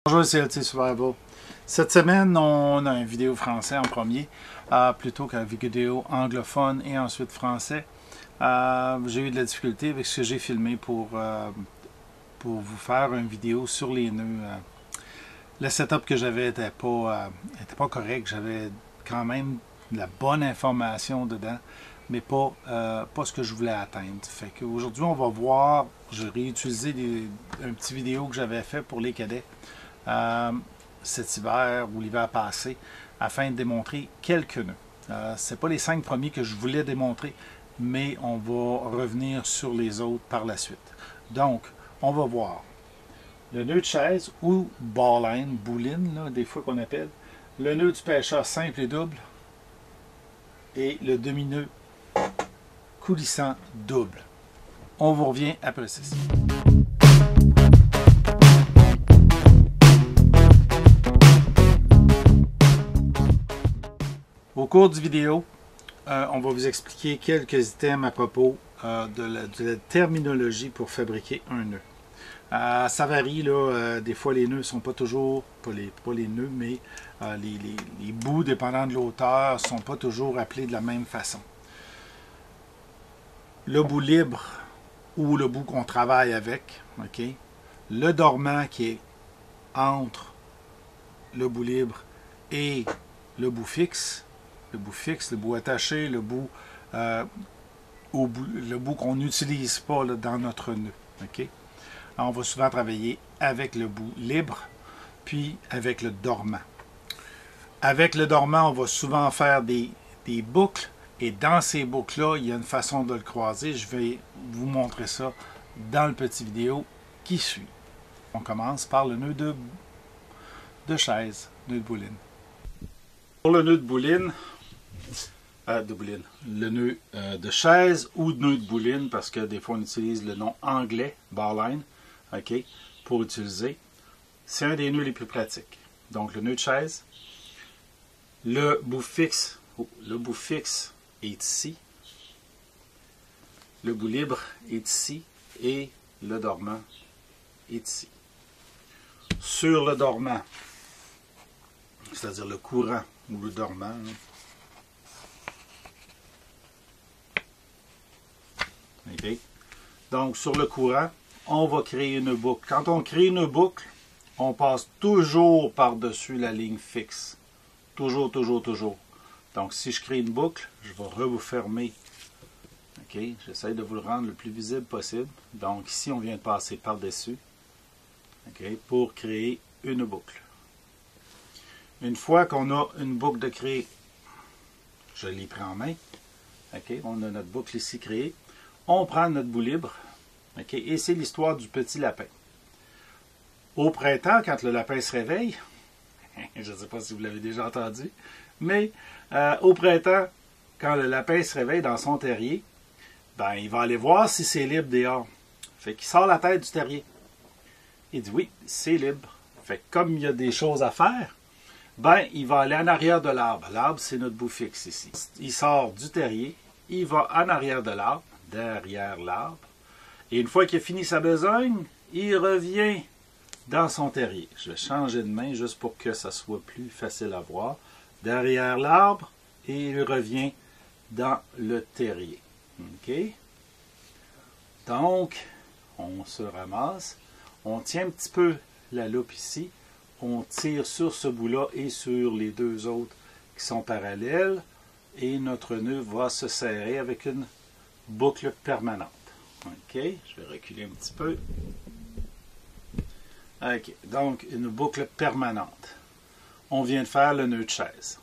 Bonjour, c'est LT Survival. Cette semaine, on a une vidéo français en premier, plutôt qu'une vidéo anglophone et ensuite français. J'ai eu de la difficulté avec ce que j'ai filmé pour vous faire une vidéo sur les nœuds. Le setup que j'avais n'était pas correct. J'avais quand même de la bonne information dedans, mais pas ce que je voulais atteindre. Fait qu'aujourd'hui, on va voir, je réutilisé un petit vidéo que j'avais fait pour les cadets cet hiver ou l'hiver passé afin de démontrer quelques nœuds. Ce n'est pas les 5 premiers que je voulais démontrer, mais on va revenir sur les autres par la suite. Donc, on va voir le nœud de chaise ou ball-line, bouline, là, des fois qu'on appelle, le nœud du pêcheur simple et double et le demi-nœud coulissant double. On vous revient après ceci. Au cours du vidéo, on va vous expliquer quelques items à propos de la terminologie pour fabriquer un nœud. Ça varie, là, des fois les nœuds ne sont pas toujours, pas les nœuds, mais les bouts, dépendant de l'auteur, ne sont pas toujours appelés de la même façon. Le bout libre ou le bout qu'on travaille avec, okay? Le dormant qui est entre le bout libre et le bout fixe, le bout attaché, le bout qu'on n'utilise pas là, dans notre nœud. Okay? Alors, on va souvent travailler avec le bout libre, puis avec le dormant. Avec le dormant, on va souvent faire des boucles, et dans ces boucles-là, il y a une façon de le croiser. Je vais vous montrer ça dans le petit vidéo qui suit. On commence par le nœud de chaise, nœud de bouline. Pour le nœud de bouline, le nœud de chaise ou nœud de bouline, parce que des fois on utilise le nom anglais, ball-line, okay, pour utiliser. C'est un des nœuds les plus pratiques. Donc le nœud de chaise, le bout fixe est ici, le bout libre est ici et le dormant est ici. Sur le dormant, c'est-à-dire le courant ou le dormant, hein. Okay. Donc, sur le courant, on va créer une boucle. Quand on crée une boucle, on passe toujours par-dessus la ligne fixe. Toujours, toujours, toujours. Donc, si je crée une boucle, je vais vous fermer. Okay. J'essaie de vous le rendre le plus visible possible. Donc, ici, on vient de passer par-dessus, okay, pour créer une boucle. Une fois qu'on a une boucle de créer, je l'ai pris en main. Okay. On a notre boucle ici créée. On prend notre bout libre, okay, et c'est l'histoire du petit lapin. Au printemps, quand le lapin se réveille, je ne sais pas si vous l'avez déjà entendu, mais au printemps, quand le lapin se réveille dans son terrier, ben, il va aller voir si c'est libre dehors. Fait qu'il sort la tête du terrier. Il dit oui, c'est libre. Fait que comme il y a des choses à faire, ben, il va aller en arrière de l'arbre. L'arbre, c'est notre bout fixe ici. Il sort du terrier, il va en arrière de l'arbre, derrière l'arbre. Et une fois qu'il a fini sa besogne, il revient dans son terrier. Je vais changer de main juste pour que ça soit plus facile à voir. Derrière l'arbre, et il revient dans le terrier. OK? Donc, on se ramasse. On tient un petit peu la loupe ici. On tire sur ce bout-là et sur les deux autres qui sont parallèles. Et notre nœud va se serrer avec une boucle permanente. OK, je vais reculer un petit peu. OK, donc une boucle permanente. On vient de faire le nœud de chaise.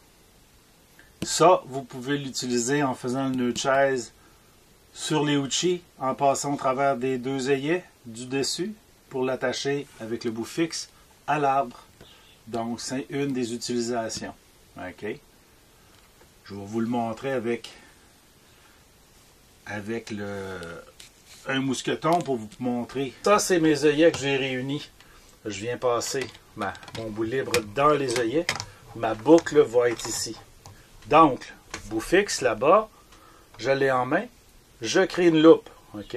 Ça, vous pouvez l'utiliser en faisant le nœud de chaise sur les ouchis, en passant au travers des deux œillets du dessus pour l'attacher avec le bout fixe à l'arbre. Donc, c'est une des utilisations. OK. Je vais vous le montrer avec un mousqueton pour vous montrer. Ça, c'est mes œillets que j'ai réunis. Je viens passer mon bout libre dans les œillets. Ma boucle va être ici. Donc, bout fixe là-bas, je l'ai en main. Je crée une loupe. OK?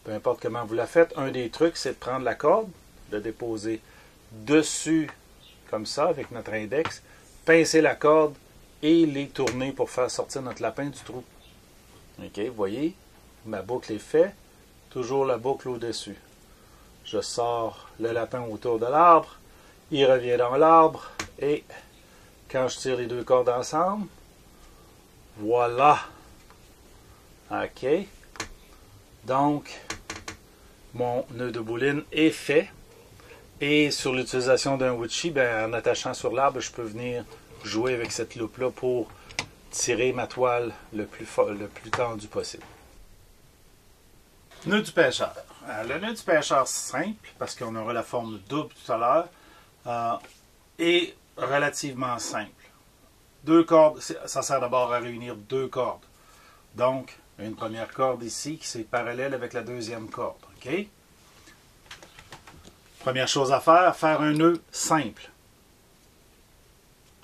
Peu importe comment vous la faites, un des trucs, c'est de prendre la corde, de déposer dessus, comme ça, avec notre index, pincer la corde et les tourner pour faire sortir notre lapin du trou. OK, vous voyez, ma boucle est faite, toujours la boucle au-dessus. Je sors le lapin autour de l'arbre, il revient dans l'arbre, et quand je tire les deux cordes ensemble, voilà. OK. Donc, mon nœud de bouline est fait. Et sur l'utilisation d'un Witchy, en attachant sur l'arbre, je peux venir jouer avec cette loupe-là pour tirer ma toile le plus tendu possible. Nœud du pêcheur. Le nœud du pêcheur simple, parce qu'on aura la forme double tout à l'heure, est relativement simple. Deux cordes, ça sert d'abord à réunir deux cordes. Donc, une première corde ici qui est parallèle avec la deuxième corde. OK? Première chose à faire un nœud simple.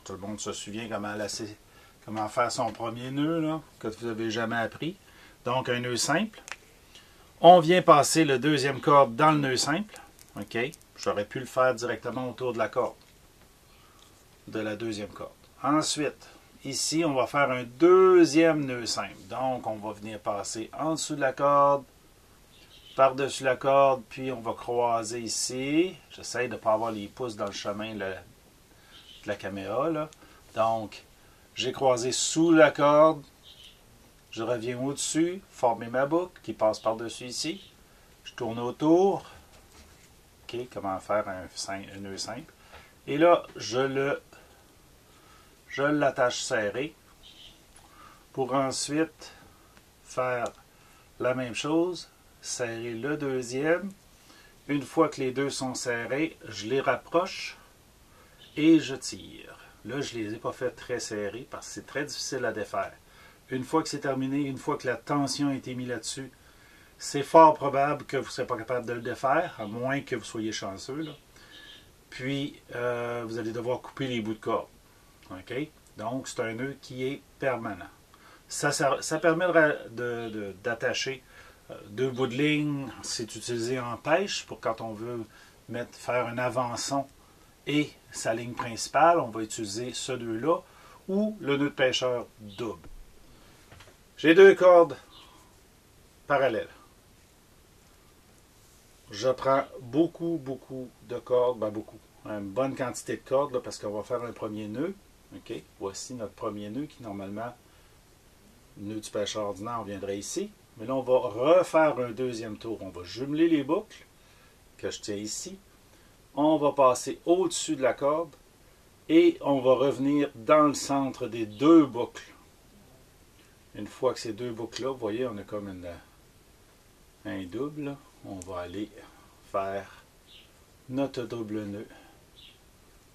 Tout le monde se souvient comment faire son premier nœud, là, que vous n'avez jamais appris. Donc, un nœud simple. On vient passer le deuxième corde dans le nœud simple. OK? J'aurais pu le faire directement autour de la corde. De la deuxième corde. Ensuite, ici, on va faire un deuxième nœud simple. Donc, on va venir passer en dessous de la corde, par-dessus la corde, puis on va croiser ici. J'essaie de ne pas avoir les pouces dans le chemin de la caméra, là. Donc, j'ai croisé sous la corde, je reviens au-dessus, former ma boucle qui passe par-dessus ici. Je tourne autour. OK, comment faire un nœud simple. Et là, je l'attache serré pour ensuite faire la même chose, serrer le deuxième. Une fois que les deux sont serrés, je les rapproche et je tire. Là, je ne les ai pas fait très serrés parce que c'est très difficile à défaire. Une fois que c'est terminé, une fois que la tension a été mise là-dessus, c'est fort probable que vous ne serez pas capable de le défaire, à moins que vous soyez chanceux, là. Puis, vous allez devoir couper les bouts de corde. OK? Donc, c'est un nœud qui est permanent. Ça permet d'attacher deux bouts de ligne. C'est utilisé en pêche pour quand on veut faire un avançon et sa ligne principale. On va utiliser ce nœud-là ou le nœud de pêcheur double. J'ai deux cordes parallèles. Je prends beaucoup de cordes, une bonne quantité de cordes là, parce qu'on va faire un premier nœud. OK, voici notre premier nœud qui normalement, nœud du pêcheur ordinaire, on viendrait ici. Mais là, on va refaire un deuxième tour. On va jumeler les boucles que je tiens ici. On va passer au-dessus de la corde et on va revenir dans le centre des deux boucles. Une fois que ces deux boucles-là, vous voyez, on a comme un double. On va aller faire notre double nœud.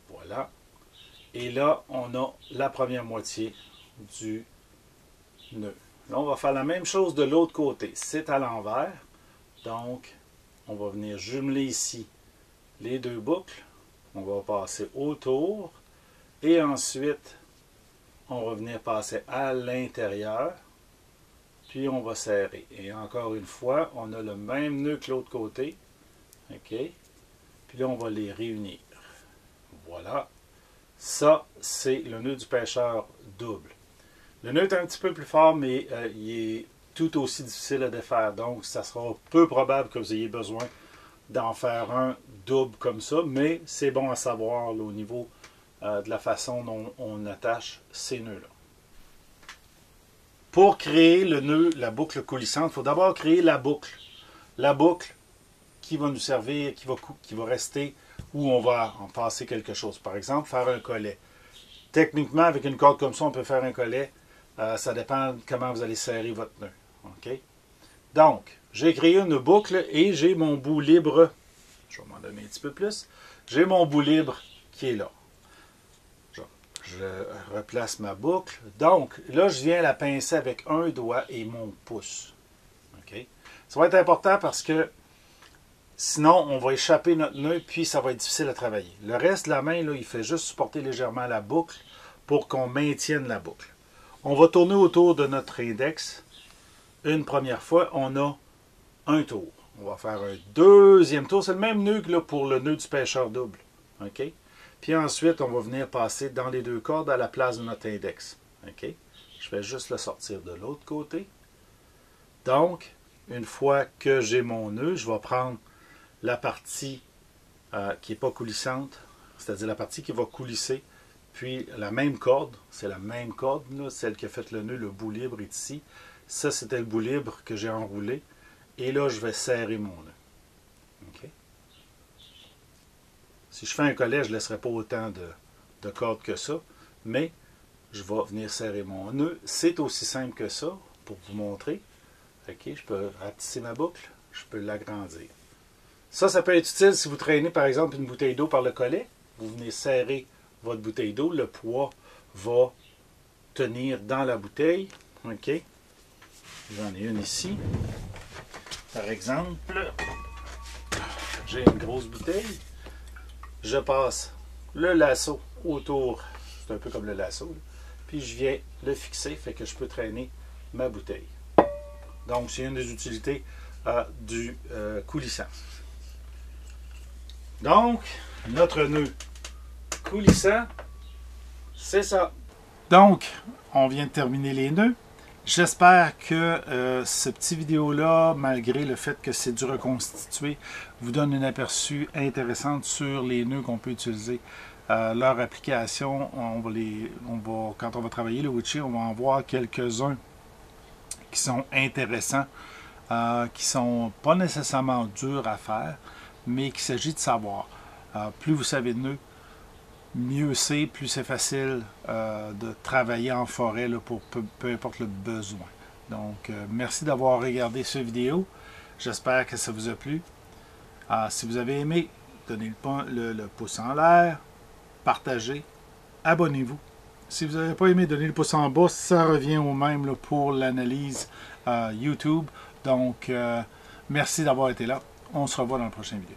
Voilà. Et là, on a la première moitié du nœud. Là, on va faire la même chose de l'autre côté. C'est à l'envers. Donc, on va venir jumeler ici les deux boucles. On va passer autour. Et ensuite, on va venir passer à l'intérieur. Puis, on va serrer. Et encore une fois, on a le même nœud que l'autre côté. OK? Puis là, on va les réunir. Voilà. Ça, c'est le nœud du pêcheur double. Le nœud est un petit peu plus fort, mais il est tout aussi difficile à défaire. Donc, ça sera peu probable que vous ayez besoin d'en faire un double comme ça. Mais c'est bon à savoir là, au niveau de la façon dont on attache ces nœuds-là. Pour créer le nœud, la boucle coulissante, il faut d'abord créer la boucle. La boucle qui va nous servir, qui va rester où on va en passer quelque chose. Par exemple, faire un collet. Techniquement, avec une corde comme ça, on peut faire un collet. Ça dépend de comment vous allez serrer votre nœud. OK? Donc, j'ai créé une boucle et j'ai mon bout libre. Je vais m'en donner un petit peu plus. J'ai mon bout libre qui est là. Je replace ma boucle. Donc, là, je viens la pincer avec un doigt et mon pouce. OK? Ça va être important parce que sinon, on va échapper notre nœud, puis ça va être difficile à travailler. Le reste de la main, là, il fait juste supporter légèrement la boucle pour qu'on maintienne la boucle. On va tourner autour de notre index. Une première fois, on a un tour. On va faire un deuxième tour. C'est le même nœud que là, pour le nœud du pêcheur double. OK? Puis ensuite, on va venir passer dans les deux cordes à la place de notre index. OK? Je vais juste le sortir de l'autre côté. Donc, une fois que j'ai mon nœud, je vais prendre la partie qui n'est pas coulissante, c'est-à-dire la partie qui va coulisser, puis la même corde, c'est la même corde, là, celle qui a fait le nœud, le bout libre est ici. Ça, c'était le bout libre que j'ai enroulé. Et là, je vais serrer mon nœud. OK? Si je fais un collet, je ne laisserai pas autant de cordes que ça, mais je vais venir serrer mon nœud. C'est aussi simple que ça, pour vous montrer. OK, je peux rapetisser ma boucle, je peux l'agrandir. Ça peut être utile si vous traînez par exemple une bouteille d'eau par le collet. Vous venez serrer votre bouteille d'eau, le poids va tenir dans la bouteille. OK, j'en ai une ici. Par exemple, j'ai une grosse bouteille. Je passe le lasso autour, c'est un peu comme le lasso, là. Puis je viens le fixer, fait que je peux traîner ma bouteille. Donc, c'est une des utilités du coulissant. Donc, notre nœud coulissant, c'est ça. Donc, on vient de terminer les nœuds. J'espère que ce petit vidéo-là, malgré le fait que c'est du reconstitué, vous donne un aperçu intéressant sur les nœuds qu'on peut utiliser. Leur application, quand on va travailler le Witchy, on va en voir quelques-uns qui sont intéressants, qui sont pas nécessairement durs à faire, mais qu'il s'agit de savoir. Plus vous savez de nœuds, mieux c'est, plus c'est facile de travailler en forêt là, pour peu importe le besoin. Donc, merci d'avoir regardé cette vidéo. J'espère que ça vous a plu. Si vous avez aimé, donnez le pouce en l'air, partagez, abonnez-vous. Si vous n'avez pas aimé, donnez le pouce en bas. Ça revient au même là, pour l'analyse YouTube. Donc, merci d'avoir été là. On se revoit dans la prochaine vidéo.